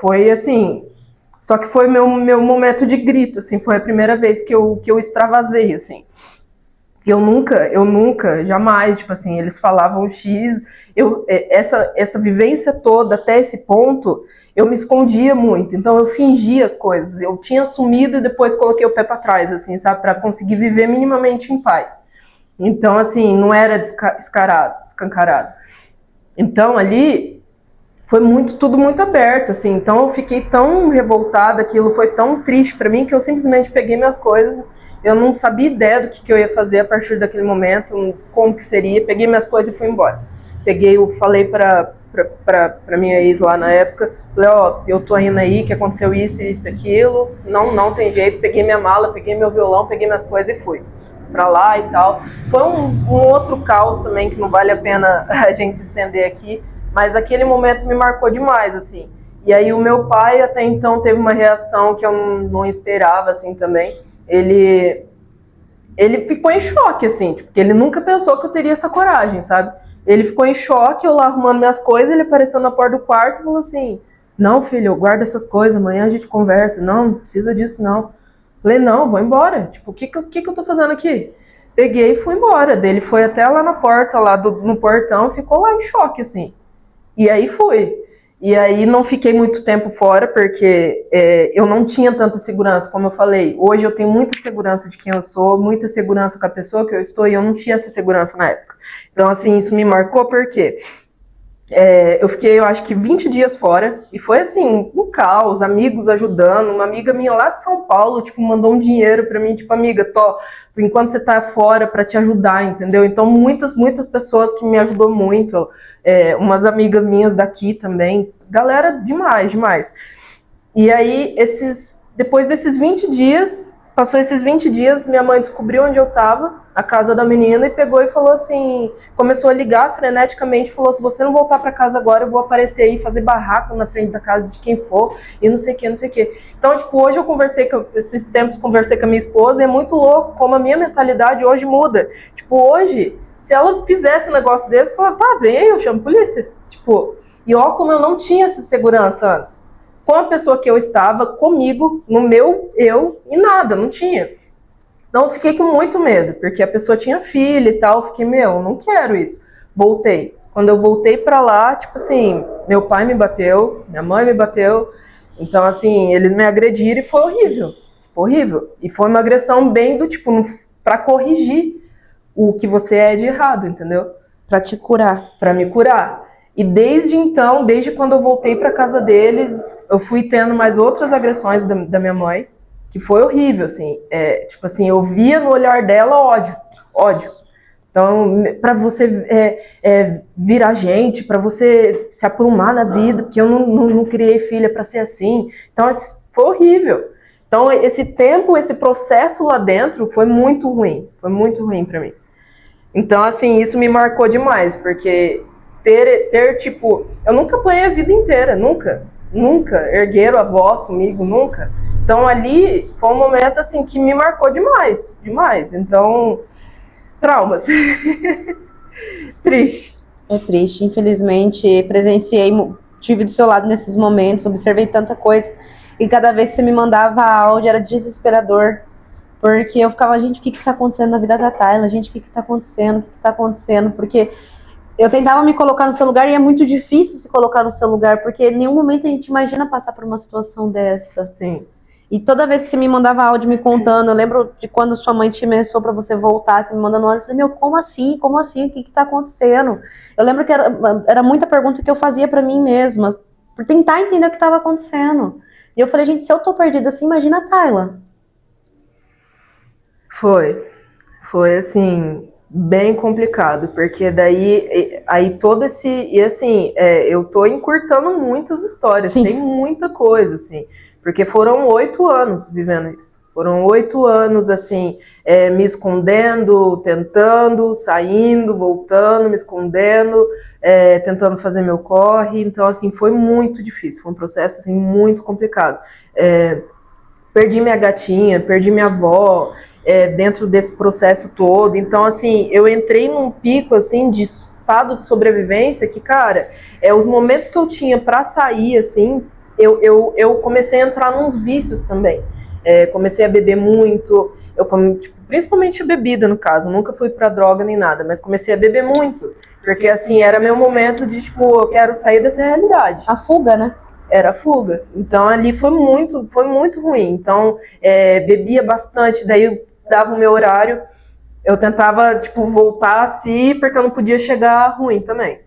Foi assim, só que foi meu momento de grito, assim, foi a primeira vez que eu extravasei, assim. Eu nunca, jamais, tipo assim, eles falavam X, essa vivência toda até esse ponto, eu me escondia muito, então eu fingia as coisas, eu tinha sumido e depois coloquei o pé pra trás, assim, sabe, pra conseguir viver minimamente em paz. Então, assim, não era escancarado. Então, ali, foi tudo muito aberto, assim, então eu fiquei tão revoltada, aquilo foi tão triste pra mim, que eu simplesmente peguei minhas coisas. Eu não sabia ideia do que eu ia fazer a partir daquele momento, como que seria. Peguei minhas coisas e fui embora. Falei pra minha ex lá na época, falei, eu tô indo aí, que aconteceu isso, aquilo, não tem jeito. Peguei minha mala, peguei meu violão, peguei minhas coisas e fui pra lá e tal. Foi um outro caos também, que não vale a pena a gente se estender aqui, mas aquele momento me marcou demais, assim. E aí o meu pai até então teve uma reação que eu não esperava, assim, também. Ele ficou em choque, assim, tipo, porque ele nunca pensou que eu teria essa coragem, sabe? Ele ficou em choque, eu lá arrumando minhas coisas, ele apareceu na porta do quarto e falou assim, não, filho, guarda essas coisas, amanhã a gente conversa. Não precisa disso, não. Falei, não, vou embora. Tipo, o que eu tô fazendo aqui? Peguei e fui embora. Ele foi até lá na porta, no portão, ficou lá em choque, assim. E aí fui. E aí não fiquei muito tempo fora, porque eu não tinha tanta segurança, como eu falei. Hoje eu tenho muita segurança de quem eu sou, muita segurança com a pessoa que eu estou, e eu não tinha essa segurança na época. Então, assim, isso me marcou porque eu fiquei, eu acho que 20 dias fora, e foi assim, um caos, amigos ajudando. Uma amiga minha lá de São Paulo, tipo, mandou um dinheiro pra mim, tipo, amiga, enquanto você tá fora, pra te ajudar, entendeu? Então, muitas pessoas que me ajudou muito, umas amigas minhas daqui também, galera, demais. E aí, depois desses 20 dias, passou esses 20 dias, minha mãe descobriu onde eu tava, a casa da menina e pegou e falou assim, começou a ligar freneticamente, falou, se você não voltar pra casa agora, eu vou aparecer aí, fazer barraco na frente da casa de quem for, e não sei o que, não sei o que. Então, tipo, hoje esses tempos conversei com a minha esposa, e é muito louco como a minha mentalidade hoje muda. Tipo, hoje, se ela fizesse um negócio desse, eu falava, tá, vem aí, eu chamo a polícia. Tipo, e ó como eu não tinha essa segurança antes. Com a pessoa que eu estava, comigo, no meu eu, e nada, não tinha. Então eu fiquei com muito medo, porque a pessoa tinha filha e tal, eu fiquei, não quero isso. Voltei. Quando eu voltei pra lá, tipo assim, meu pai me bateu, minha mãe me bateu, então assim, eles me agrediram e foi horrível, tipo, horrível. E foi uma agressão bem do tipo, pra corrigir o que você é de errado, entendeu? Pra te curar. Pra me curar. E desde então, desde quando eu voltei pra casa deles, eu fui tendo mais outras agressões da minha mãe, que foi horrível, assim, tipo assim, eu via no olhar dela ódio. Então, para você virar gente, para você se aprumar na vida, porque eu não criei filha para ser assim, então foi horrível. Então, esse tempo, esse processo lá dentro foi muito ruim para mim. Então, assim, isso me marcou demais, porque ter tipo, eu nunca apanhei a vida inteira, nunca ergueram a voz comigo, nunca. Então ali foi um momento assim que me marcou demais. Então, traumas. Triste. É triste, infelizmente, presenciei, tive do seu lado nesses momentos, observei tanta coisa, e cada vez que você me mandava áudio era desesperador, porque eu ficava, gente, o que tá acontecendo na vida da Tayla? Gente, o que tá acontecendo? Porque eu tentava me colocar no seu lugar e é muito difícil se colocar no seu lugar, porque em nenhum momento a gente imagina passar por uma situação dessa. Sim. E toda vez que você me mandava áudio me contando, eu lembro de quando sua mãe te ameaçou pra você voltar, você me mandando áudio, eu falei, como assim? O que tá acontecendo? Eu lembro que era muita pergunta que eu fazia pra mim mesma, por tentar entender o que tava acontecendo. E eu falei, gente, se eu tô perdida assim, imagina a Tayla. Foi assim, bem complicado, porque daí aí todo esse, e assim, eu tô encurtando muitas histórias, Sim. Tem muita coisa, assim, porque foram 8 anos vivendo isso. Foram 8 anos, assim, me escondendo, tentando, saindo, voltando, me escondendo, tentando fazer meu corre. Então, assim, foi muito difícil. Foi um processo, assim, muito complicado. Perdi minha gatinha, perdi minha avó, dentro desse processo todo. Então, assim, eu entrei num pico, assim, de estado de sobrevivência que, cara, os momentos que eu tinha pra sair, assim, eu comecei a entrar nos vícios também. Comecei a beber muito, principalmente a bebida, no caso. Nunca fui pra droga nem nada, mas comecei a beber muito. Porque, assim, era meu momento de, tipo, eu quero sair dessa realidade. A fuga, né? Era fuga. Então, ali foi muito ruim. Então, bebia bastante, daí eu dava o meu horário, eu tentava, tipo, voltar assim, porque eu não podia chegar ruim também.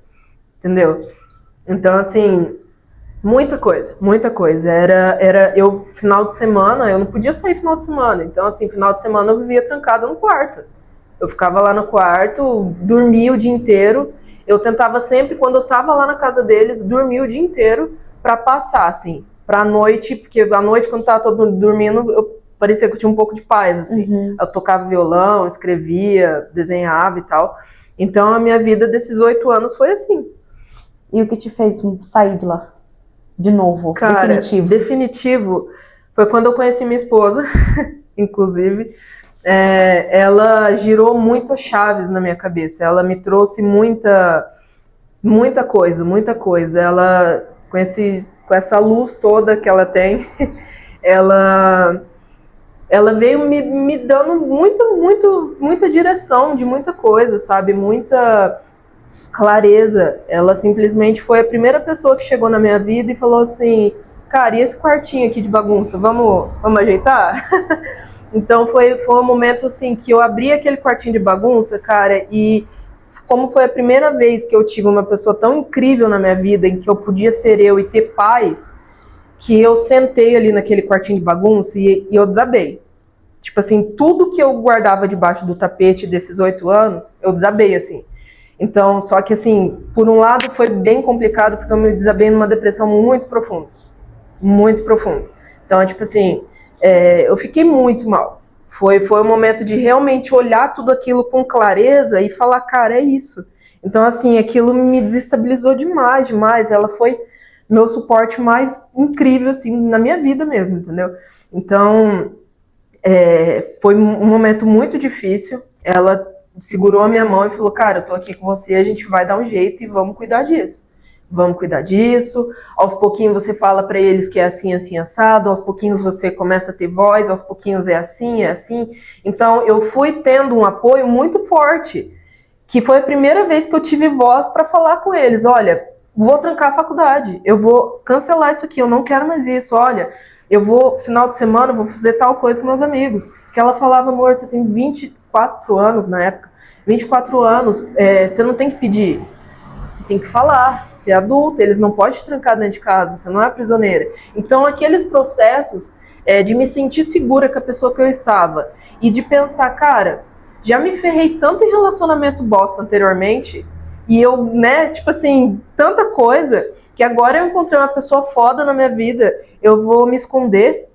Entendeu? Então, assim, muita coisa. Eu, final de semana, eu não podia sair final de semana. Então, assim, final de semana eu vivia trancada no quarto. Eu ficava lá no quarto, dormia o dia inteiro. Eu tentava sempre, quando eu tava lá na casa deles, dormir o dia inteiro pra passar, assim, pra noite, porque à noite, quando tava todo mundo dormindo, parecia que eu tinha um pouco de paz, assim. Uhum. Eu tocava violão, escrevia, desenhava e tal. Então, a minha vida desses 8 anos foi assim. E o que te fez sair de lá? De novo, Cara, definitivo foi quando eu conheci minha esposa, inclusive. Ela girou muitas chaves na minha cabeça. Ela me trouxe muita coisa. Ela, com essa luz toda que ela tem, ela veio me dando muita direção de muita coisa, sabe? Muita clareza. Ela simplesmente foi a primeira pessoa que chegou na minha vida e falou assim, cara, e esse quartinho aqui de bagunça, vamos ajeitar? Então foi um momento assim que eu abri aquele quartinho de bagunça, cara, e como foi a primeira vez que eu tive uma pessoa tão incrível na minha vida, em que eu podia ser eu e ter paz, que eu sentei ali naquele quartinho de bagunça e eu desabei. Tipo assim, tudo que eu guardava debaixo do tapete desses 8 anos, eu desabei, assim. Então, só que assim, por um lado foi bem complicado, porque eu me desabei numa depressão muito profunda. Muito profunda. Então, tipo assim, eu fiquei muito mal. Foi um momento de realmente olhar tudo aquilo com clareza e falar, cara, é isso. Então, assim, aquilo me desestabilizou demais, demais. Ela foi meu suporte mais incrível, assim, na minha vida mesmo, entendeu? Então, foi um momento muito difícil. Ela segurou a minha mão e falou, cara, eu tô aqui com você, a gente vai dar um jeito e vamos cuidar disso. Vamos cuidar disso. Aos pouquinhos você fala para eles que é assim, assim, assado. Aos pouquinhos você começa a ter voz. Aos pouquinhos é assim, é assim. Então, eu fui tendo um apoio muito forte, que foi a primeira vez que eu tive voz para falar com eles. Olha, vou trancar a faculdade. Eu vou cancelar isso aqui. Eu não quero mais isso. Olha, eu vou, final de semana, eu vou fazer tal coisa com meus amigos. Que ela falava, amor, você tem 24 anos na época. 24 anos, você não tem que pedir. Você tem que falar, você é adulta, eles não podem te trancar dentro de casa, você não é prisioneira. Então, aqueles processos de me sentir segura com a pessoa que eu estava e de pensar, cara, já me ferrei tanto em relacionamento bosta anteriormente e eu, né, tipo assim, tanta coisa que agora eu encontrei uma pessoa foda na minha vida, eu vou me esconder,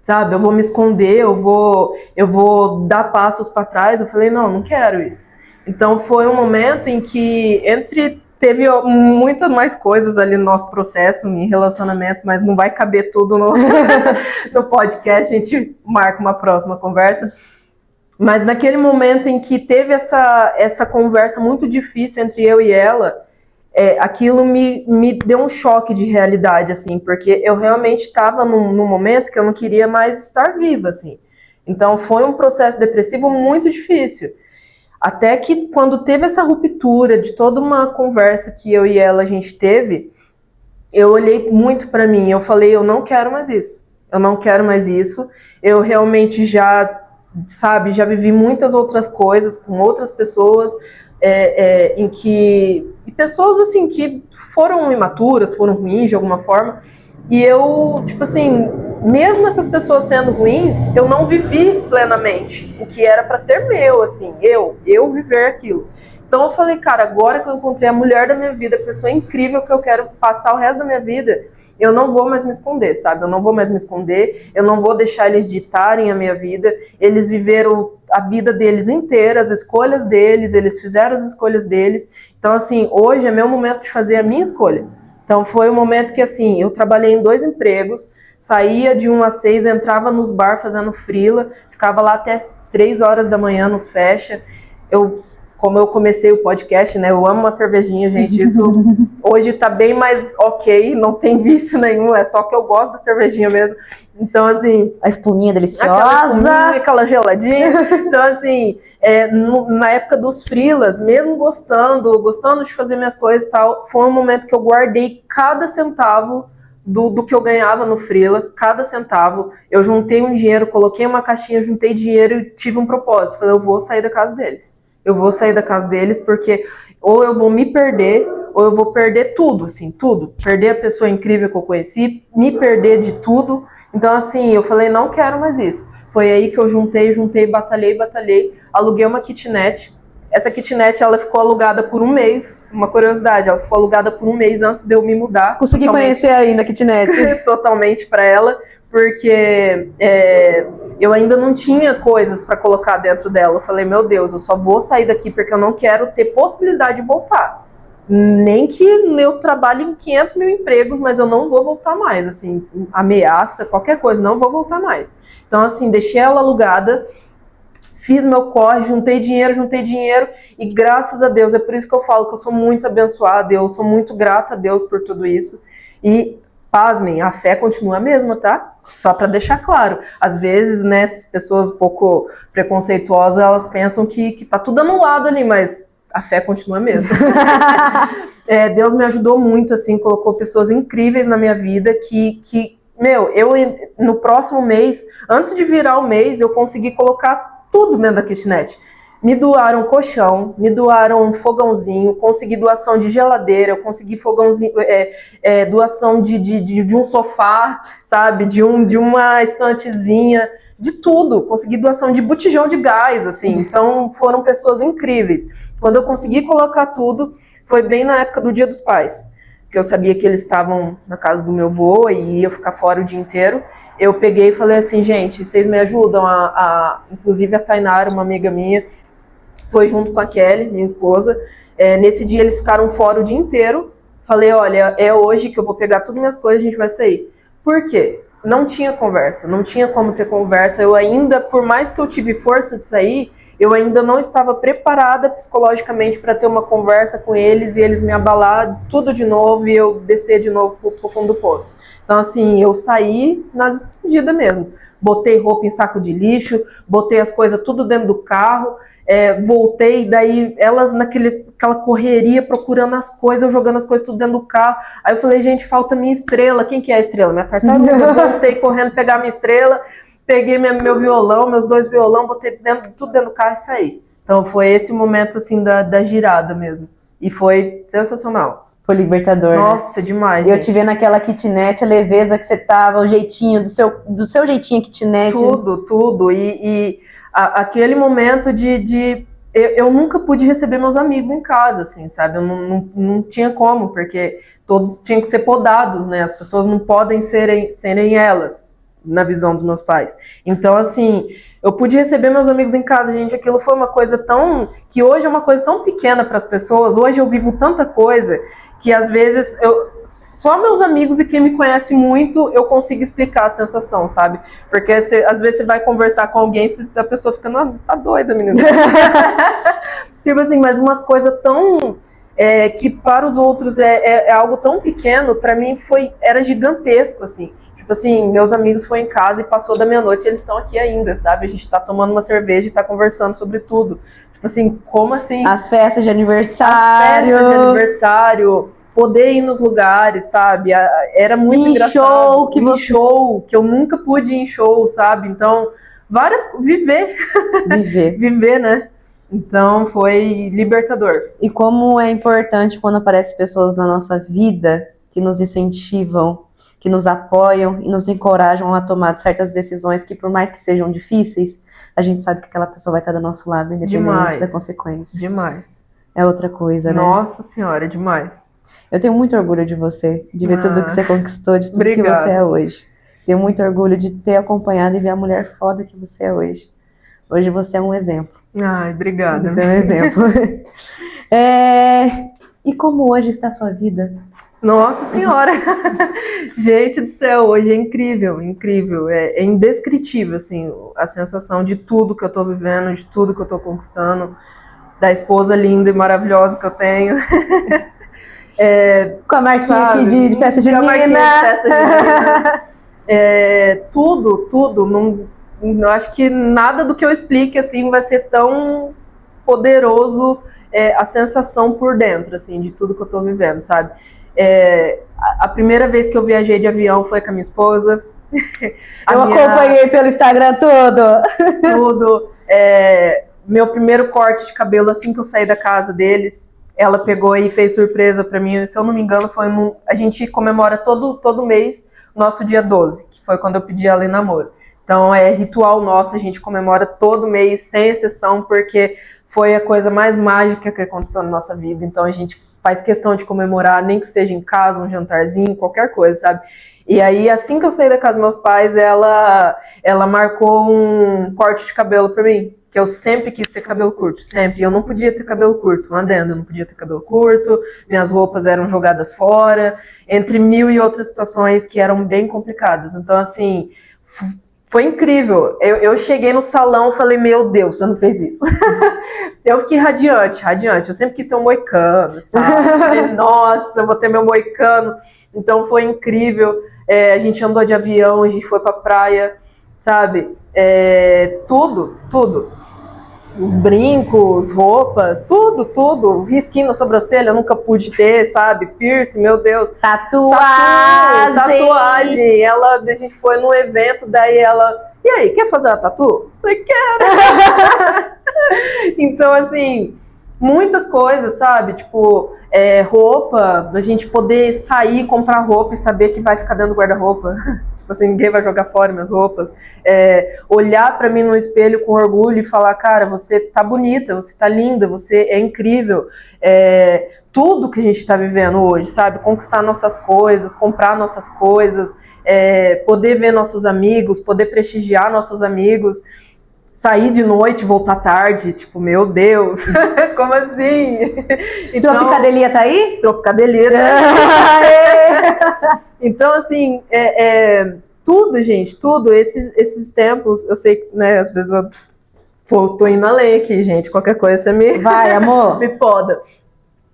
sabe? Eu vou me esconder, eu vou dar passos para trás. Eu falei, não quero isso. Então foi um momento em que teve muitas mais coisas ali no nosso processo, em relacionamento, mas não vai caber tudo no podcast, a gente marca uma próxima conversa. Mas naquele momento em que teve essa conversa muito difícil entre eu e ela, aquilo me deu um choque de realidade, assim, porque eu realmente estava num momento que eu não queria mais estar viva, assim. Então foi um processo depressivo muito difícil. Até que quando teve essa ruptura de toda uma conversa que eu e ela a gente teve, eu olhei muito para mim, eu falei, eu não quero mais isso. Eu não quero mais isso. Eu realmente já vivi muitas outras coisas com outras pessoas, e pessoas assim que foram imaturas, foram ruins de alguma forma. E eu, tipo assim, mesmo essas pessoas sendo ruins, eu não vivi plenamente o que era para ser meu, assim, eu viver aquilo. Então eu falei, cara, agora que eu encontrei a mulher da minha vida, a pessoa incrível que eu quero passar o resto da minha vida, eu não vou mais me esconder, sabe? Eu não vou mais me esconder, eu não vou deixar eles ditarem a minha vida. Eles viveram a vida deles inteira, as escolhas deles, eles fizeram as escolhas deles. Então, assim, hoje é meu momento de fazer a minha escolha. Então foi um momento que, assim, eu trabalhei em 2 empregos, saía de 1 às 6, entrava nos bar fazendo frila, ficava lá até 3 horas da manhã nos fecha. Como eu comecei o podcast, né, eu amo uma cervejinha, gente, isso hoje tá bem mais ok, não tem vício nenhum, é só que eu gosto da cervejinha mesmo. Então, assim... A espuminha deliciosa. Aquela geladinha. Então, assim... na época dos freelas, mesmo gostando de fazer minhas coisas e tal, foi um momento que eu guardei cada centavo do que eu ganhava no freela, cada centavo. Eu juntei um dinheiro, coloquei uma caixinha, juntei dinheiro e tive um propósito. Falei, eu vou sair da casa deles. Eu vou sair da casa deles porque ou eu vou me perder, ou eu vou perder tudo, assim, tudo. Perder a pessoa incrível que eu conheci, me perder de tudo. Então, assim, eu falei, não quero mais isso. Foi aí que eu juntei, batalhei, aluguei uma kitnet. Essa kitnet, ela ficou alugada por 1 mês, uma curiosidade, ela ficou alugada por 1 mês antes de eu me mudar. Consegui conhecer ainda a kitnet. Totalmente para ela, porque eu ainda não tinha coisas para colocar dentro dela. Eu falei, meu Deus, eu só vou sair daqui porque eu não quero ter possibilidade de voltar. Nem que eu trabalhe em 500 mil empregos, mas eu não vou voltar mais, assim, ameaça, qualquer coisa, não vou voltar mais. Então, assim, deixei ela alugada, fiz meu corre, juntei dinheiro, e graças a Deus, é por isso que eu falo que eu sou muito abençoada, eu sou muito grata a Deus por tudo isso, e pasmem, a fé continua a mesma, tá? Só para deixar claro. Às vezes, né, essas pessoas um pouco preconceituosas, elas pensam que tá tudo anulado ali, mas a fé continua a mesma. Deus me ajudou muito, assim, colocou pessoas incríveis na minha vida que no próximo mês, antes de virar o mês, eu consegui colocar tudo dentro da kitnet. Me doaram colchão, me doaram fogãozinho, consegui doação de geladeira, eu consegui fogãozinho, doação de um sofá, sabe, de uma estantezinha, de tudo. Consegui doação de botijão de gás, assim. Então foram pessoas incríveis. Quando eu consegui colocar tudo, foi bem na época do Dia dos Pais, que eu sabia que eles estavam na casa do meu avô e ia ficar fora o dia inteiro. eu peguei e falei assim, gente, vocês me ajudam inclusive a Tainara, uma amiga minha, foi junto com a Kelly, minha esposa. Nesse dia eles ficaram fora o dia inteiro. Falei, olha, é hoje que eu vou pegar todas minhas coisas e a gente vai sair. Por quê? Não tinha conversa, não tinha como ter conversa. Eu ainda, por mais que eu tive força de sair, eu ainda não estava preparada psicologicamente para ter uma conversa com eles e eles me abalar tudo de novo e eu descer de novo pro fundo do poço. Então, assim, eu saí nas escondidas mesmo. Botei roupa em saco de lixo, botei as coisas tudo dentro do carro, voltei, daí elas aquela correria procurando as coisas, eu jogando as coisas tudo dentro do carro. Aí eu falei, gente, falta minha estrela. Quem que é a estrela? Minha tartaruga. Eu voltei correndo pegar minha estrela, peguei meu violão, meus 2 violão, botei tudo dentro do carro e saí. Então foi esse momento assim da girada mesmo. E foi sensacional. Foi libertador. Nossa, né? Demais. Eu te vi naquela kitnet, a leveza que você tava, o jeitinho, do seu jeitinho kitnet. Tudo. E aquele momento eu nunca pude receber meus amigos em casa, assim, sabe? Eu não tinha como, porque todos tinham que ser podados, né? As pessoas não podem serem elas, na visão dos meus pais. Então, assim, eu pude receber meus amigos em casa, gente. Aquilo foi uma coisa que hoje é uma coisa tão pequena para as pessoas. Hoje eu vivo tanta coisa que às vezes só meus amigos e quem me conhece muito eu consigo explicar a sensação, sabe? Porque às vezes você vai conversar com alguém e a pessoa fica, não, tá doida, menina. Tipo assim, mas umas coisas tão que para os outros é algo tão pequeno, para mim era gigantesco, assim. Tipo assim, meus amigos foram em casa e passou da meia-noite e eles estão aqui ainda, sabe? A gente tá tomando uma cerveja e tá conversando sobre tudo. Tipo assim, como assim? As festas de aniversário. Poder ir nos lugares, sabe? Era muito engraçado. Show que eu nunca pude ir em show, sabe? Então, viver, né? Então, foi libertador. E como é importante quando aparecem pessoas na nossa vida que nos incentivam, que nos apoiam e nos encorajam a tomar certas decisões que, por mais que sejam difíceis, a gente sabe que aquela pessoa vai estar do nosso lado, independente da consequência. Demais. É outra coisa, né? Nossa Senhora, demais. Eu tenho muito orgulho de você, de ver tudo que você conquistou, de tudo Obrigada. Que você é hoje. Tenho muito orgulho de ter acompanhado e ver a mulher foda que você é hoje. Hoje você é um exemplo. Ai, obrigada. Você é um exemplo. E como hoje está a sua vida? Nossa Senhora! Gente do céu, hoje é incrível. É indescritível, assim, a sensação de tudo que eu tô vivendo, de tudo que eu tô conquistando, da esposa linda e maravilhosa que eu tenho. Com a marquinha aqui de festa de menina. Tudo. Não acho que nada do que eu explique assim vai ser tão poderoso a sensação por dentro, assim, de tudo que eu tô vivendo, sabe? A primeira vez que eu viajei de avião foi com a minha esposa. Acompanhei pelo Instagram todo. Tudo. Meu primeiro corte de cabelo assim que eu saí da casa deles, ela pegou e fez surpresa pra mim. Se eu não me engano, a gente comemora todo mês o nosso dia 12, que foi quando eu pedi ela em namoro. Então é ritual nosso, a gente comemora todo mês, sem exceção, porque foi a coisa mais mágica que aconteceu na nossa vida. Então a gente faz questão de comemorar, nem que seja em casa, um jantarzinho, qualquer coisa, sabe? E aí, assim que eu saí da casa dos meus pais, ela marcou um corte de cabelo pra mim, que eu sempre quis ter cabelo curto, sempre. E eu não podia ter cabelo curto, um adendo, eu não podia ter cabelo curto, minhas roupas eram jogadas fora, entre mil e outras situações que eram bem complicadas. Então, assim, foi incrível. Eu cheguei no salão e falei, meu Deus, você não fez isso. Eu fiquei radiante. Eu sempre quis ter um moicano. Tá? Falei, nossa, eu vou ter meu moicano. Então foi incrível. A gente andou de avião, a gente foi pra praia, sabe? Tudo. Os brincos, roupas, tudo. Risquinho na sobrancelha, eu nunca pude ter, sabe? Piercing, meu Deus. Tatuagem. A gente foi num evento, daí ela... E aí, quer fazer uma tatu? Eu falei, quero! Então, assim, muitas coisas, sabe? Tipo, roupa, a gente poder sair, comprar roupa e saber que vai ficar dentro do guarda-roupa. Tipo assim, ninguém vai jogar fora minhas roupas. Olhar pra mim no espelho com orgulho e falar, cara, você tá bonita, você tá linda, você é incrível. Tudo que a gente tá vivendo hoje, sabe? Conquistar nossas coisas, comprar nossas coisas, poder ver nossos amigos, poder prestigiar nossos amigos. Sair de noite, voltar tarde, tipo, meu Deus, como assim? Então, Tropicadelia tá aí? Tropicadelia tá aí. Então, assim, tudo, gente, tudo, esses tempos, eu sei, né, às vezes eu tô indo além aqui, gente, qualquer coisa você me... Vai, amor. me poda.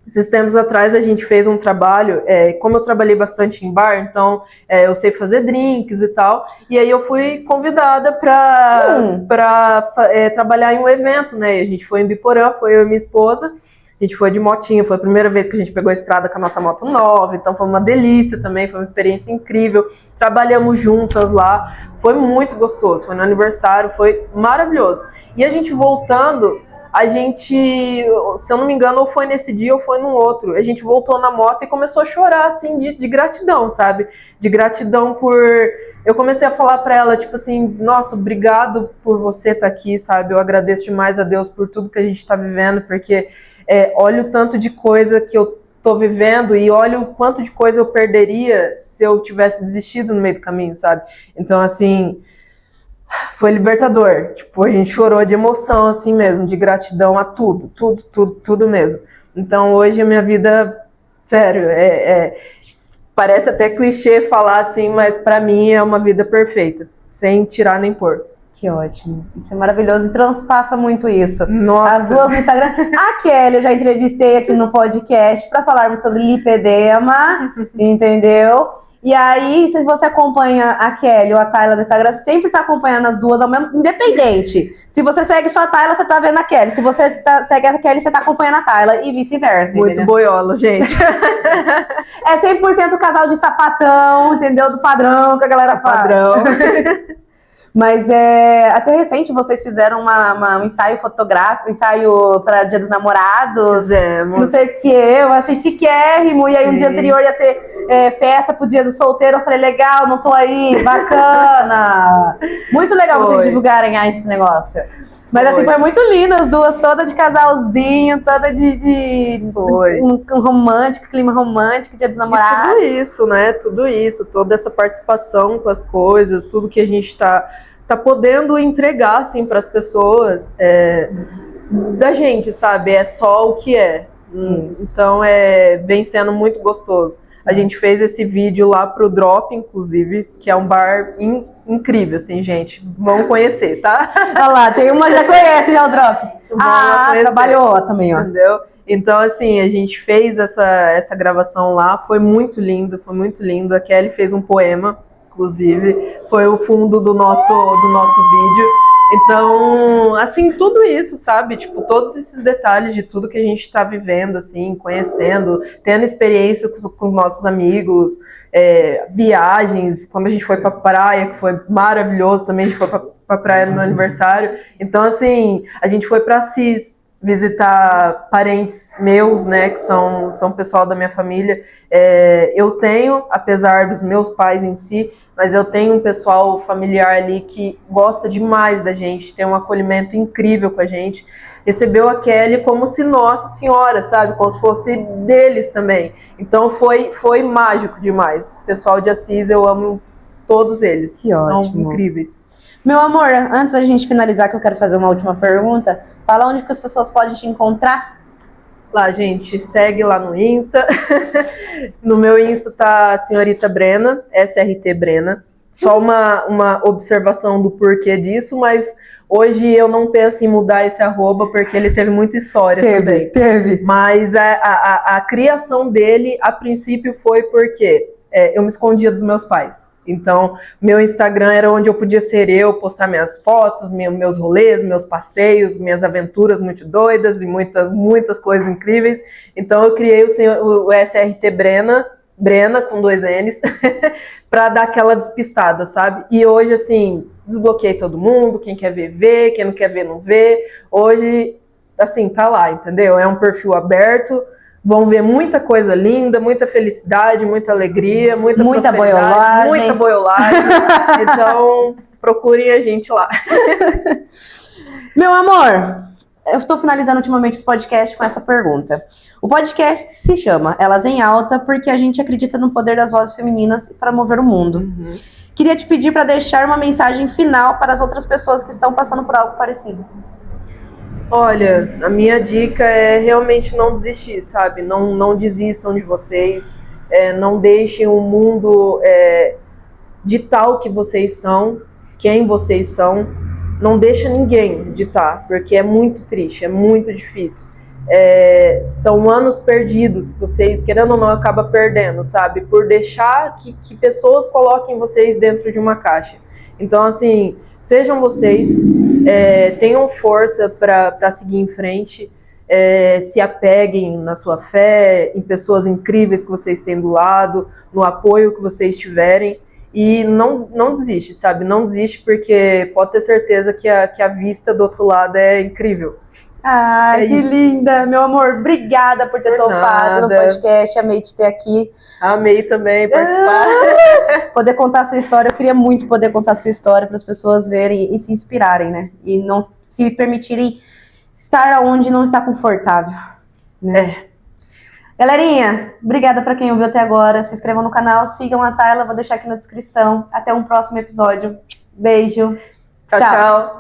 Esses tempos atrás a gente fez um trabalho, como eu trabalhei bastante em bar, então eu sei fazer drinks e tal, e aí eu fui convidada para trabalhar em um evento, né? E a gente foi em Biporã, foi eu e minha esposa, a gente foi de motinha, foi a primeira vez que a gente pegou a estrada com a nossa moto nova, então foi uma delícia também, foi uma experiência incrível, trabalhamos juntas lá, foi muito gostoso, foi no aniversário, foi maravilhoso. E a gente voltando... A gente, se eu não me engano, ou foi nesse dia ou foi num outro. A gente voltou na moto e começou a chorar, assim, de gratidão, sabe? De gratidão por... Eu comecei a falar pra ela, tipo assim, nossa, obrigado por você estar aqui, sabe? Eu agradeço demais a Deus por tudo que a gente tá vivendo, porque olha o tanto de coisa que eu tô vivendo e olha o quanto de coisa eu perderia se eu tivesse desistido no meio do caminho, sabe? Então, assim... Foi libertador, tipo, a gente chorou de emoção, assim mesmo, de gratidão a tudo mesmo. Então hoje a minha vida, sério, parece até clichê falar assim, mas pra mim é uma vida perfeita, sem tirar nem pôr. Que ótimo, isso é maravilhoso e transpassa muito isso. Nossa. As duas no Instagram. A Kelly eu já entrevistei aqui no podcast para falarmos sobre lipedema, entendeu? E aí, se você acompanha a Kelly ou a Tayla no Instagram, você sempre tá acompanhando as duas ao mesmo, independente. Se você segue só a Tayla, você tá vendo a Kelly. Se você segue a Kelly, você tá acompanhando a Tayla e vice-versa. Muito entendeu? boiola, gente. É 100% casal de sapatão, entendeu? Do padrão que a galera fala. Padrão. Mas até recente vocês fizeram um ensaio fotográfico, ensaio para Dia dos Namorados. Fizemos. Não sei o que, eu achei chiquérrimo. E aí, um dia anterior ia ser festa pro Dia do Solteiro. Eu falei, legal, não tô aí, bacana. Muito legal vocês divulgarem esse negócio. Mas assim, foi muito lindo, as duas, toda de casalzinho, toda de um romântico, clima romântico, Dia dos Namorados. E tudo isso, né? Tudo isso, toda essa participação com as coisas, tudo que a gente tá podendo entregar, assim, para as pessoas, da gente, sabe? É só o que é. Então, vem sendo muito gostoso. A gente fez esse vídeo lá pro Drop, inclusive, que é um bar incrível, assim, gente. Vão conhecer, tá? Olha lá, tem uma que já conhece já o Drop. Trabalhou também, ó. Entendeu? Então, assim, a gente fez essa gravação lá, foi muito lindo, foi muito lindo. A Kelly fez um poema, inclusive, foi o fundo do nosso vídeo. Então, assim, tudo isso, sabe? Tipo, todos esses detalhes de tudo que a gente tá vivendo, assim, conhecendo, tendo experiência com os nossos amigos, viagens, quando a gente foi pra praia, que foi maravilhoso também, a gente foi pra praia no meu aniversário. Então, assim, a gente foi pra Assis visitar parentes meus, né, que são pessoal da minha família. Eu tenho, apesar dos meus pais em si, mas eu tenho um pessoal familiar ali que gosta demais da gente, tem um acolhimento incrível com a gente. Recebeu a Kelly como se Nossa Senhora, sabe? Como se fosse deles também. Então foi mágico demais. Pessoal de Assis, eu amo todos eles. Que ótimo. São incríveis. Meu amor, antes da gente finalizar, que eu quero fazer uma última pergunta, fala onde que as pessoas podem te encontrar. Lá, gente, segue lá no Insta. No meu Insta tá a senhorita Brena, SRT Brena. Só uma observação do porquê disso, mas hoje eu não penso em mudar esse arroba, porque ele teve muita história também. Teve. Mas a criação dele, a princípio, foi porque eu me escondia dos meus pais. Então, meu Instagram era onde eu podia ser eu, postar minhas fotos, meus rolês, meus passeios, minhas aventuras muito doidas e muitas coisas incríveis. Então, eu criei o SRT Brena com 2 N's, pra dar aquela despistada, sabe? E hoje, assim, desbloqueei todo mundo, quem quer ver, vê, quem não quer ver, não vê. Hoje, assim, tá lá, entendeu? É um perfil aberto, vão ver muita coisa linda, muita felicidade, muita alegria, muita boiolagem. Muita boiolagem. Então, procurem a gente lá. Meu amor, eu estou finalizando ultimamente esse podcast com essa pergunta. O podcast se chama Elas em Alta porque a gente acredita no poder das vozes femininas para mover o mundo. Queria te pedir para deixar uma mensagem final para as outras pessoas que estão passando por algo parecido. Olha, a minha dica é realmente não desistir, sabe? Não desistam de vocês, não deixem o mundo ditar o que vocês são, quem vocês são. Não deixa ninguém ditar, porque é muito triste, é muito difícil. São anos perdidos que vocês, querendo ou não, acabam perdendo, sabe? Por deixar que pessoas coloquem vocês dentro de uma caixa. Então, assim, sejam vocês, tenham força para seguir em frente, se apeguem na sua fé, em pessoas incríveis que vocês têm do lado, no apoio que vocês tiverem. E não desiste, sabe? Não desiste, porque pode ter certeza que a vista do outro lado é incrível. Ai, que linda! Meu amor, obrigada por ter topado no podcast. Amei te ter aqui. Amei também participar. Poder contar a sua história. Eu queria muito poder contar a sua história para as pessoas verem e se inspirarem, né? E não se permitirem estar onde não está confortável. Né? Galerinha, obrigada para quem ouviu até agora. Se inscrevam no canal, sigam a Tayla, vou deixar aqui na descrição. Até um próximo episódio. Beijo. Tchau.